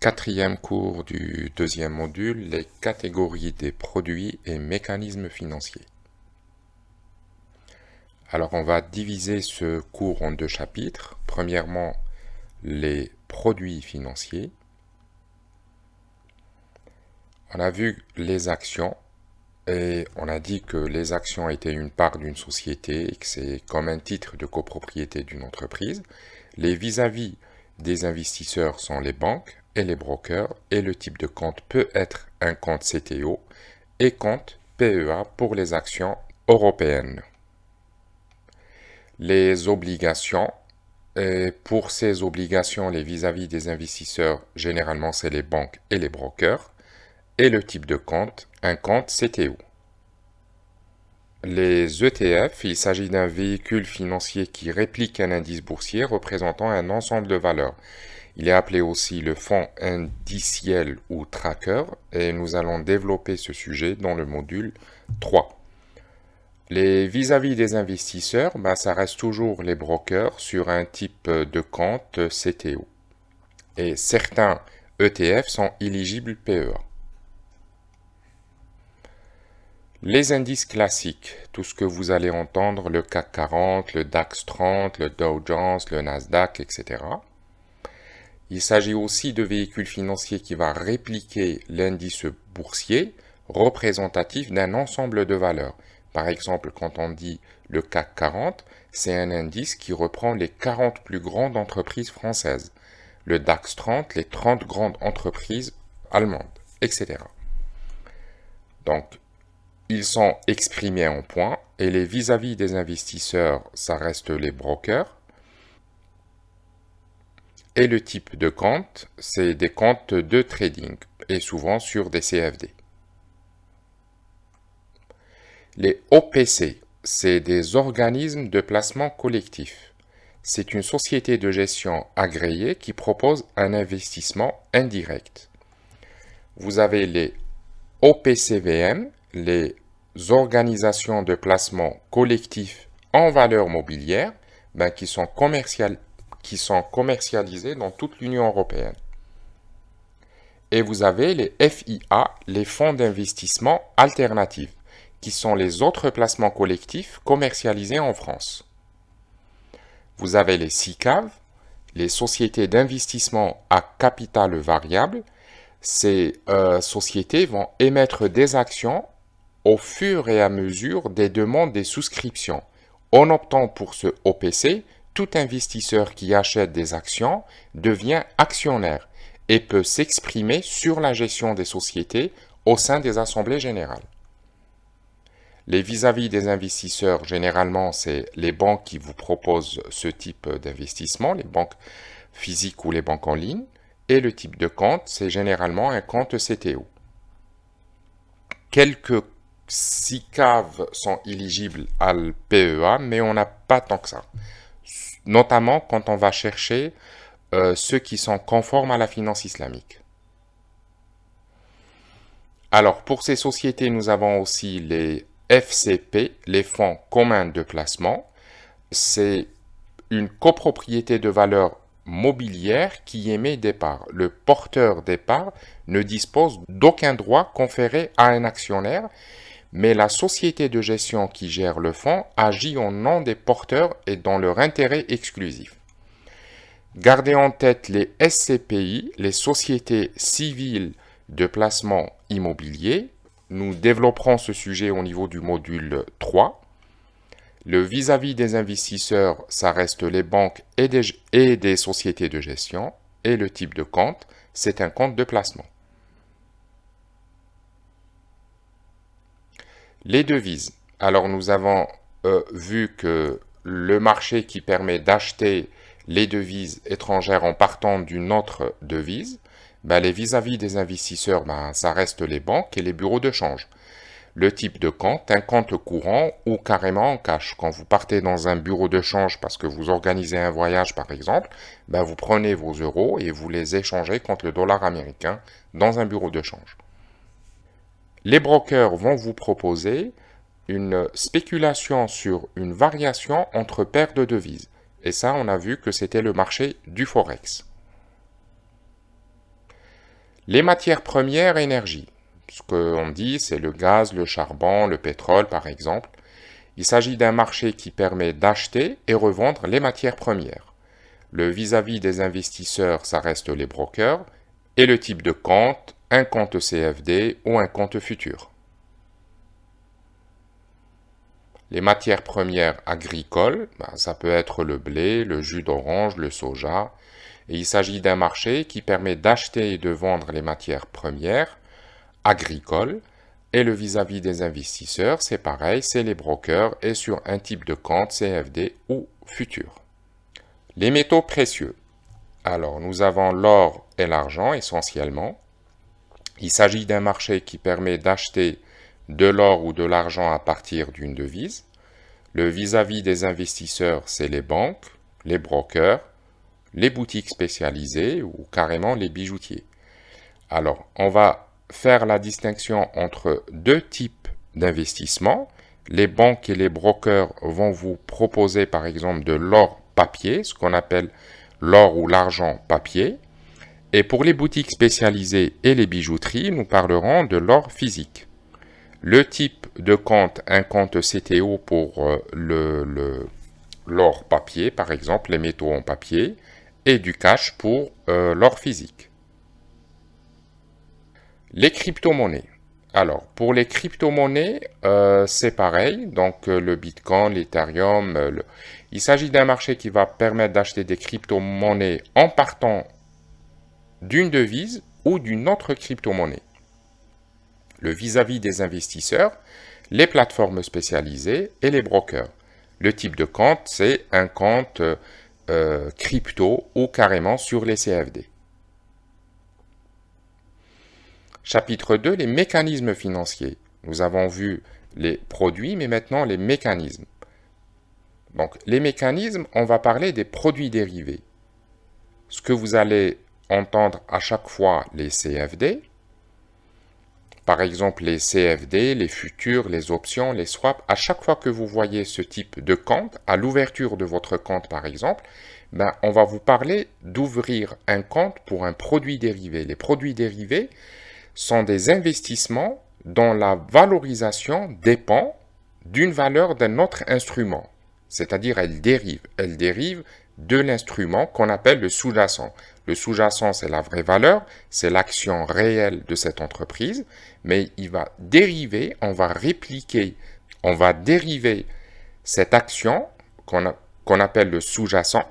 quatrième cours du deuxième module, les catégories des produits et mécanismes financiers. Alors on va diviser ce cours en deux chapitres. Premièrement, les produits financiers. On a vu les actions et on a dit que les actions étaient une part d'une société et que c'est comme un titre de copropriété d'une entreprise. Les vis-à-vis des investisseurs sont les banques et les brokers et le type de compte peut être un compte CTO et compte PEA pour les actions européennes. Les obligations, et pour ces obligations, les vis-à-vis des investisseurs, généralement c'est les banques et les brokers, et le type de compte, un compte CTO. Les ETF, il s'agit d'un véhicule financier qui réplique un indice boursier représentant un ensemble de valeurs. Il est appelé aussi le fonds indiciel ou tracker et nous allons développer ce sujet dans le module 3. Les vis-à-vis des investisseurs, ça reste toujours les brokers sur un type de compte CTO. Et certains ETF sont éligibles PEA. Les indices classiques, tout ce que vous allez entendre, le CAC 40, le DAX 30, le Dow Jones, le Nasdaq, etc. Il s'agit aussi de véhicules financiers qui vont répliquer l'indice boursier représentatif d'un ensemble de valeurs. Par exemple, quand on dit le CAC 40, c'est un indice qui reprend les 40 plus grandes entreprises françaises. Le DAX 30, les 30 grandes entreprises allemandes, etc. Donc, ils sont exprimés en points et les vis-à-vis des investisseurs, ça reste les brokers. Et le type de compte, c'est des comptes de trading et souvent sur des CFD. Les OPC, c'est des organismes de placement collectif. C'est une société de gestion agréée qui propose un investissement indirect. Vous avez les OPCVM, les organisations de placement collectif en valeur mobilière, qui sont commercialisées dans toute l'Union européenne. Et vous avez les FIA, les fonds d'investissement alternatifs, qui sont les autres placements collectifs commercialisés en France. Vous avez les SICAV, les sociétés d'investissement à capital variable. Ces sociétés vont émettre des actions au fur et à mesure des demandes des souscriptions. En optant pour ce OPC, tout investisseur qui achète des actions devient actionnaire et peut s'exprimer sur la gestion des sociétés au sein des assemblées générales. Les vis-à-vis des investisseurs, généralement, c'est les banques qui vous proposent ce type d'investissement, les banques physiques ou les banques en ligne. Et le type de compte, c'est généralement un compte CTO. Quelques SICAV sont éligibles à le PEA, mais on n'a pas tant que ça. Notamment quand on va chercher ceux qui sont conformes à la finance islamique. Alors, pour ces sociétés, nous avons aussi les FCP, les fonds communs de placement. C'est une copropriété de valeur mobilière qui émet des parts. Le porteur des parts ne dispose d'aucun droit conféré à un actionnaire, mais la société de gestion qui gère le fonds agit au nom des porteurs et dans leur intérêt exclusif. Gardez en tête les SCPI, les sociétés civiles de placement immobilier. Nous développerons ce sujet au niveau du module 3. Le vis-à-vis des investisseurs, ça reste les banques et des sociétés de gestion. Et le type de compte, c'est un compte de placement. Les devises. Alors nous avons vu que le marché qui permet d'acheter les devises étrangères en partant d'une autre devise, les vis-à-vis des investisseurs, ça reste les banques et les bureaux de change. Le type de compte, un compte courant ou carrément en cash. Quand vous partez dans un bureau de change parce que vous organisez un voyage par exemple, vous prenez vos euros et vous les échangez contre le dollar américain dans un bureau de change. Les brokers vont vous proposer une spéculation sur une variation entre paires de devises. Et ça, on a vu que c'était le marché du Forex. Les matières premières énergie. Ce qu'on dit, c'est le gaz, le charbon, le pétrole par exemple. Il s'agit d'un marché qui permet d'acheter et revendre les matières premières. Le vis-à-vis des investisseurs, ça reste les brokers. Et le type de compte, un compte CFD ou un compte futur. Les matières premières agricoles, ça peut être le blé, le jus d'orange, le soja. Et il s'agit d'un marché qui permet d'acheter et de vendre les matières premières agricoles. Et le vis-à-vis des investisseurs, c'est pareil, c'est les brokers et sur un type de compte CFD ou futur. Les métaux précieux. Alors, nous avons l'or et l'argent essentiellement. Il s'agit d'un marché qui permet d'acheter de l'or ou de l'argent à partir d'une devise. Le vis-à-vis des investisseurs, c'est les banques, les brokers, les boutiques spécialisées ou carrément les bijoutiers. Alors, on va faire la distinction entre deux types d'investissements. Les banques et les brokers vont vous proposer par exemple de l'or papier, ce qu'on appelle l'or ou l'argent papier. Et pour les boutiques spécialisées et les bijouteries, nous parlerons de l'or physique. Le type de compte, un compte CTO pour l'or papier, par exemple, les métaux en papier, et du cash pour l'or physique. Les crypto-monnaies. Alors, pour les crypto-monnaies, c'est pareil. Donc, le Bitcoin, l'Ethereum, il s'agit d'un marché qui va permettre d'acheter des crypto-monnaies en partant d'une devise ou d'une autre crypto-monnaie. Le vis-à-vis des investisseurs, les plateformes spécialisées et les brokers. Le type de compte, c'est un compte crypto ou carrément sur les CFD. Chapitre 2, les mécanismes financiers. Nous avons vu les produits, mais maintenant les mécanismes. Donc, les mécanismes, on va parler des produits dérivés. Ce que vous allez entendre à chaque fois, les CFD. Par exemple, les CFD, les futurs, les options, les swaps. À chaque fois que vous voyez ce type de compte, à l'ouverture de votre compte par exemple, on va vous parler d'ouvrir un compte pour un produit dérivé. Les produits dérivés sont des investissements dont la valorisation dépend d'une valeur d'un autre instrument. C'est-à-dire, elle dérive de l'instrument qu'on appelle le sous-jacent. Le sous-jacent, c'est la vraie valeur, c'est l'action réelle de cette entreprise, mais il va dériver, on va dériver cette action qu'on appelle le sous-jacent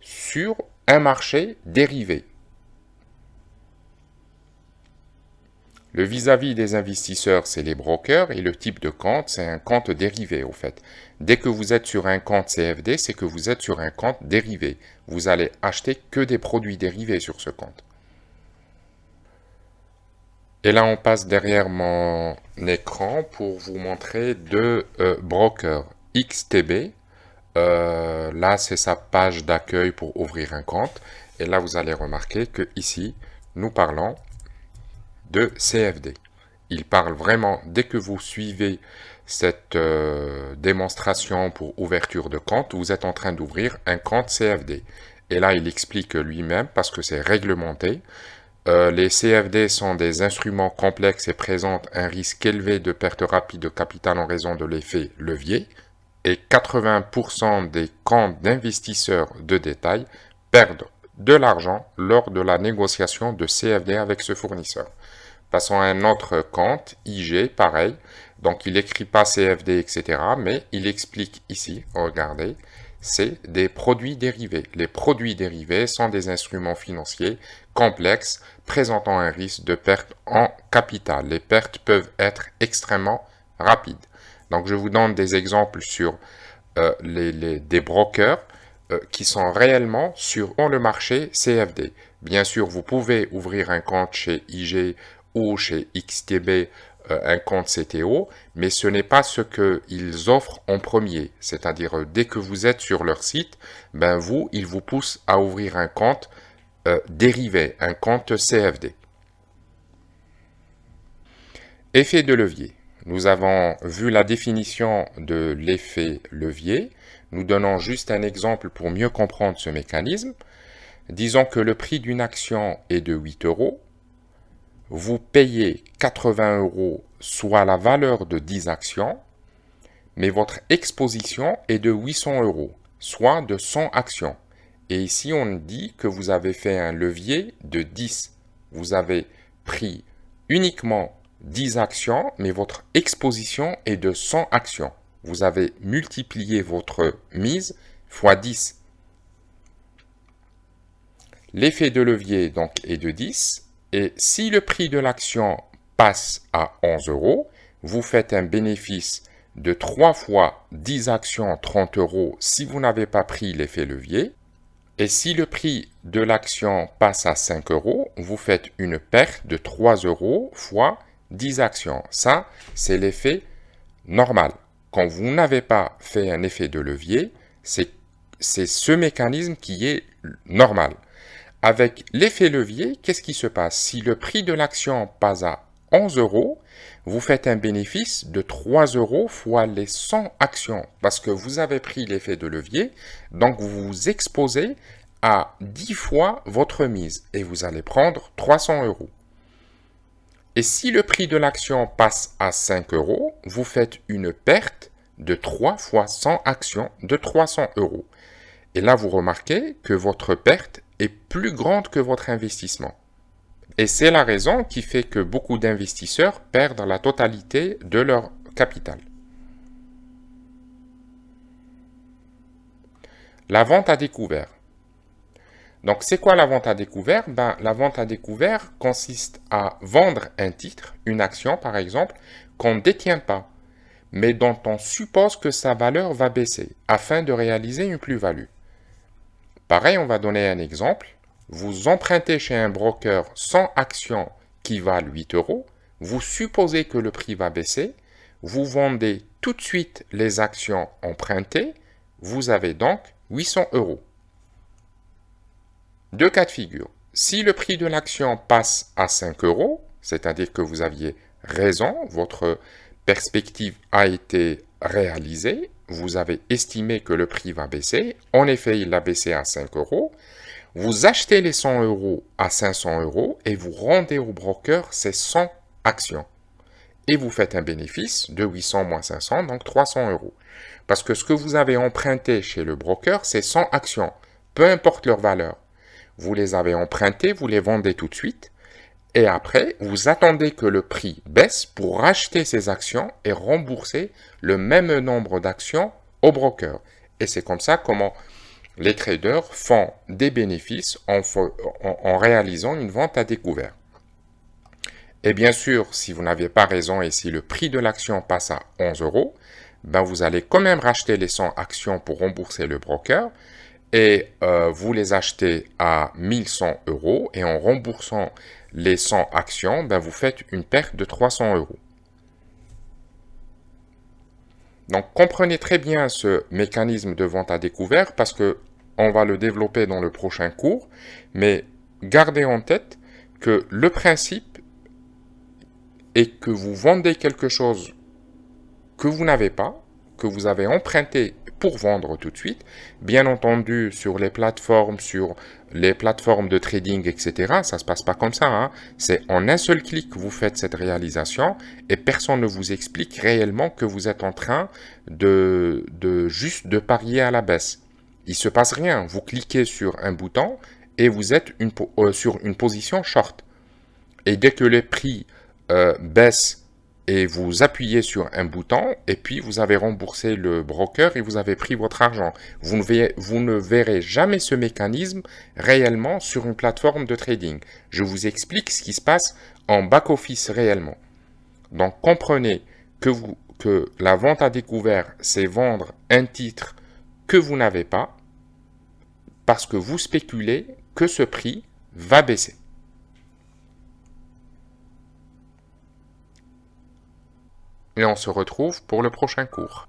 sur un marché dérivé. Le vis-à-vis des investisseurs, c'est les brokers et le type de compte, c'est un compte dérivé au fait. Dès que vous êtes sur un compte CFD, c'est que vous êtes sur un compte dérivé. Vous allez acheter que des produits dérivés sur ce compte. Et là, on passe derrière mon écran pour vous montrer deux brokers XTB. Là, c'est sa page d'accueil pour ouvrir un compte. Et là, vous allez remarquer que ici, nous parlons de CFD. Il parle vraiment, dès que vous suivez cette démonstration pour ouverture de compte, vous êtes en train d'ouvrir un compte CFD. Et là, il explique lui-même, parce que c'est réglementé, les CFD sont des instruments complexes et présentent un risque élevé de perte rapide de capital en raison de l'effet levier. Et 80% des comptes d'investisseurs de détail perdent de l'argent lors de la négociation de CFD avec ce fournisseur. Passons à un autre compte, IG, pareil. Donc, il n'écrit pas CFD, etc. Mais il explique ici, regardez, c'est des produits dérivés. Les produits dérivés sont des instruments financiers complexes présentant un risque de perte en capital. Les pertes peuvent être extrêmement rapides. Donc, je vous donne des exemples sur des brokers qui sont réellement sur le marché CFD. Bien sûr, vous pouvez ouvrir un compte chez IG ou chez XTB, un compte CTO, mais ce n'est pas ce qu'ils offrent en premier. C'est-à-dire, dès que vous êtes sur leur site, ils vous poussent à ouvrir un compte dérivé, un compte CFD. Effet de levier. Nous avons vu la définition de l'effet levier. Nous donnons juste un exemple pour mieux comprendre ce mécanisme. Disons que le prix d'une action est de 8 euros. vous payez 80 €, soit la valeur de 10 actions, mais votre exposition est de 800 €, soit de 100 actions. Et ici, on dit que vous avez fait un levier de 10. Vous avez pris uniquement 10 actions, mais votre exposition est de 100 actions. Vous avez multiplié votre mise fois 10. L'effet de levier donc est de 10. Et si le prix de l'action passe à 11 €, vous faites un bénéfice de 3 fois 10 actions 30 € si vous n'avez pas pris l'effet levier. Et si le prix de l'action passe à 5 €, vous faites une perte de 3 € fois 10 actions. Ça, c'est l'effet normal. Quand vous n'avez pas fait un effet de levier, c'est ce mécanisme qui est normal. Avec l'effet levier, qu'est-ce qui se passe? Si le prix de l'action passe à 11 €, vous faites un bénéfice de 3 € fois les 100 actions parce que vous avez pris l'effet de levier, donc vous vous exposez à 10 fois votre mise et vous allez prendre 300 €. Et si le prix de l'action passe à 5 €, vous faites une perte de 3 fois 100 actions de 300 €. Et là, vous remarquez que votre perte est plus grande que votre investissement. Et c'est la raison qui fait que beaucoup d'investisseurs perdent la totalité de leur capital. La vente à découvert. Donc, c'est quoi la vente à découvert? La vente à découvert consiste à vendre un titre, une action par exemple, qu'on ne détient pas, mais dont on suppose que sa valeur va baisser, afin de réaliser une plus-value. Pareil, on va donner un exemple. Vous empruntez chez un broker 100 actions qui valent 8 €, vous supposez que le prix va baisser, vous vendez tout de suite les actions empruntées, vous avez donc 800 €. Deux cas de figure. Si le prix de l'action passe à 5 €, c'est-à-dire que vous aviez raison, votre perspective a été réalisée, vous avez estimé que le prix va baisser, en effet il a baissé à 5 €, vous achetez les 100 € à 500 € et vous rendez au broker ces 100 actions. Et vous faites un bénéfice de 800 moins 500, donc 300 €. Parce que ce que vous avez emprunté chez le broker, c'est 100 actions, peu importe leur valeur. Vous les avez empruntées, vous les vendez tout de suite, et après, vous attendez que le prix baisse pour racheter ces actions et rembourser le même nombre d'actions au broker. Et c'est comme ça comment les traders font des bénéfices en réalisant une vente à découvert. Et bien sûr, si vous n'avez pas raison et si le prix de l'action passe à 11 €, vous allez quand même racheter les 100 actions pour rembourser le broker et vous les achetez à 1100 € et en remboursant les 100 actions, vous faites une perte de 300 €. Donc comprenez très bien ce mécanisme de vente à découvert parce que on va le développer dans le prochain cours, mais gardez en tête que le principe est que vous vendez quelque chose que vous n'avez pas, que vous avez emprunté pour vendre tout de suite. Bien entendu, sur les plateformes de trading, etc., ça ne se passe pas comme ça. Hein. C'est en un seul clic que vous faites cette réalisation et personne ne vous explique réellement que vous êtes en train juste de parier à la baisse. Il ne se passe rien. Vous cliquez sur un bouton et vous êtes sur une position short. Et dès que les prix baissent, et vous appuyez sur un bouton et puis vous avez remboursé le broker et vous avez pris votre argent. Vous ne verrez jamais ce mécanisme réellement sur une plateforme de trading. Je vous explique ce qui se passe en back-office réellement. Donc comprenez que la vente à découvert, c'est vendre un titre que vous n'avez pas parce que vous spéculez que ce prix va baisser. Et on se retrouve pour le prochain cours.